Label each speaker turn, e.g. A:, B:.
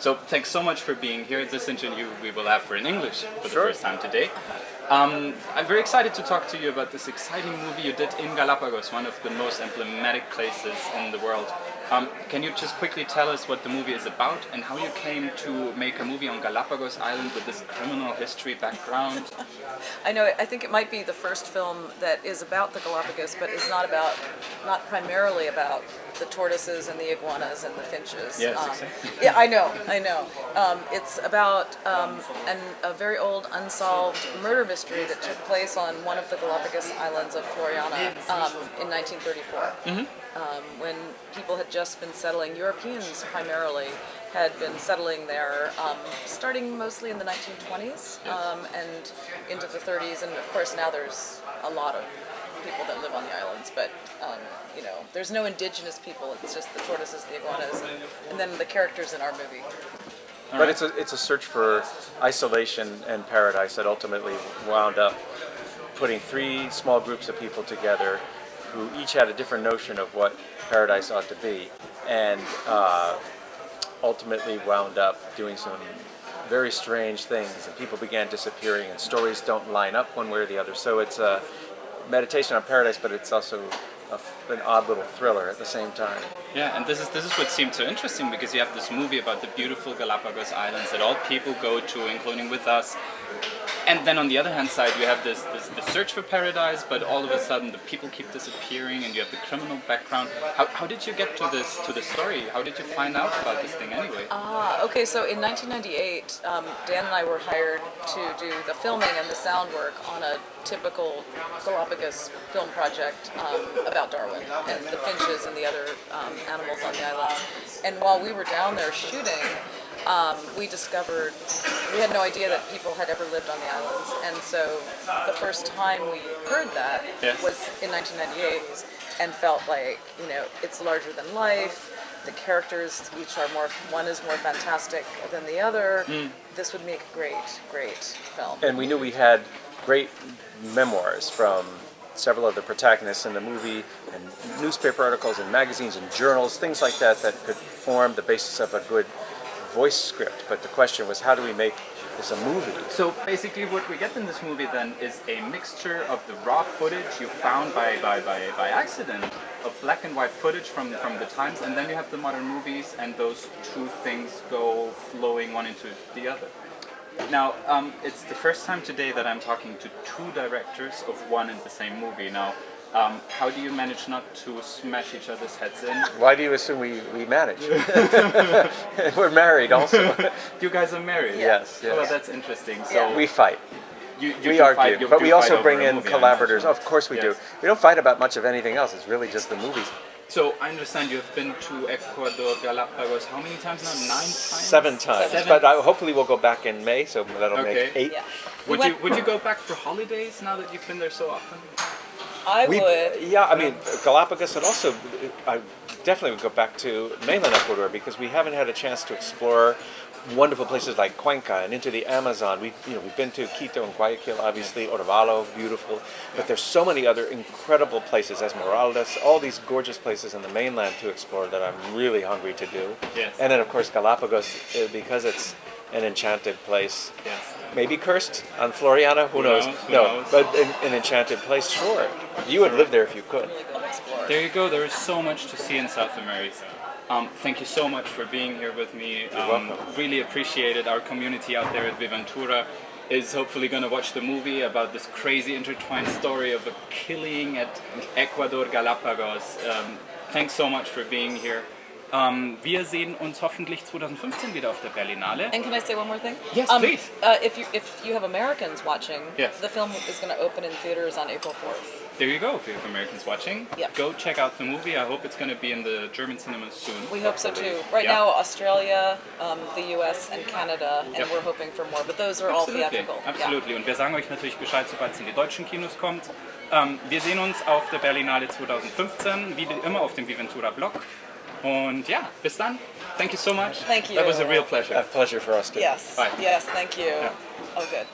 A: So thanks so much for being here. This interview we will have for in English for the first time today. I'm very excited to talk to you about this exciting movie you did in Galapagos, one of the most emblematic places in the world. Can you just quickly tell us what the movie is about and how you came to make a movie on Galapagos Island with this criminal history background?
B: I know, I think it might be the first film that is about the Galapagos, but is not primarily about the tortoises and the iguanas and the finches.
A: Yes, exactly.
B: Yeah, I know. It's about a very old unsolved murder mystery that took place on one of the Galapagos Islands of Floriana in 1934. When people had just been settling, Europeans primarily, had been settling there, starting mostly in the 1920s and into the 30s, and of course now there's a lot of people that live on the islands, but there's no indigenous people, it's just the tortoises, the iguanas, and then the characters in our movie.
C: But it's a search for isolation and paradise that ultimately wound up putting three small groups of people together who each had a different notion of what paradise ought to be, and ultimately wound up doing some very strange things, and people began disappearing, and stories don't line up one way or the other. So it's a meditation on paradise, but it's also an odd little thriller at the same time.
A: Yeah, and this is what seemed so interesting, because you have this movie about the beautiful Galapagos Islands that all people go to, including with us. And then on the other hand side, you have this search for paradise, but all of a sudden the people keep disappearing, and you have the criminal background. How did you get to the story? How did you find out about this thing anyway?
B: Okay, so in 1998, Dan and I were hired to do the filming and the sound work on a typical Galapagos film project about Darwin and the finches and the other animals on the islands. And while we were down there shooting, we discovered, we had no idea that people had ever lived on the islands, and so the first time we heard that was in 1998 and felt like, it's larger than life, the characters each are one is more fantastic than the other. This would make a great film.
C: And we knew we had great memoirs from several of the protagonists in the movie, and newspaper articles and magazines and journals, things like that could form the basis of a good voice script. But the question was, how do we make this a movie?
A: So basically what we get in this movie then is a mixture of the raw footage you found by accident, of black and white footage from the times, and then you have the modern movies, and those two things go flowing one into the other. Now, it's the first time today that I'm talking to two directors of one and the same movie. Now, how do you manage not to smash each other's heads in?
C: Why do you assume we manage? We're married also.
A: You guys are married?
C: Yes.
A: Well, that's interesting. So
C: we fight.
A: We
C: argue, but we also bring in collaborators. Of course we do. We don't fight about much of anything else. It's really just the movies.
A: So I understand you've been to Ecuador, Galapagos, how many times now? 9 times?
C: 7 times. But hopefully we'll go back in May, so that'll make 8.
B: Yeah.
A: Would you go back for holidays now that you've been there so often?
B: I would.
C: Yeah, I mean, Galapagos, and also I definitely would go back to mainland Ecuador, because we haven't had a chance to explore wonderful places like Cuenca and into the Amazon. We've been to Quito and Guayaquil, obviously, Otavalo, beautiful, but there's so many other incredible places, Esmeraldas, all these gorgeous places in the mainland to explore that I'm really hungry to do.
A: Yes.
C: And then, of course, Galapagos, because it's an enchanted place.
A: Yes.
C: Maybe cursed on Floriana, who knows?
A: Who knows?
C: But an enchanted place, sure. You would live there if you could.
A: There you go. There is so much to see in South America. Thank you so much for being here with me.
C: You're welcome.
A: Really appreciate it. Our community out there at Viventura is hopefully going to watch the movie about this crazy intertwined story of a killing at Ecuador, Galapagos. Thanks so much for being here. Wir sehen uns hoffentlich 2015 wieder auf der Berlinale.
B: And can I say one more thing?
A: Yes, please.
B: If you have Americans watching, the film is going to open in theaters on April 4th.
A: There you go. If you have Americans watching, go check out the movie. I hope it's going to be in the German cinemas soon.
B: We hope so too. Right now, Australia, the US, and Canada, and we're hoping for more. But those are all theatrical.
A: Absolutely. Und wir sagen euch natürlich Bescheid, sobald es in die deutschen Kinos kommt. Wir sehen uns auf der Berlinale 2015, wie immer auf dem Viventura-Blog. Und ja, bis dann. Thank you so much.
B: Thank you.
A: That was a real pleasure.
C: A pleasure for us too.
B: Yes.
A: Bye.
B: Yes, thank you. Oh, good.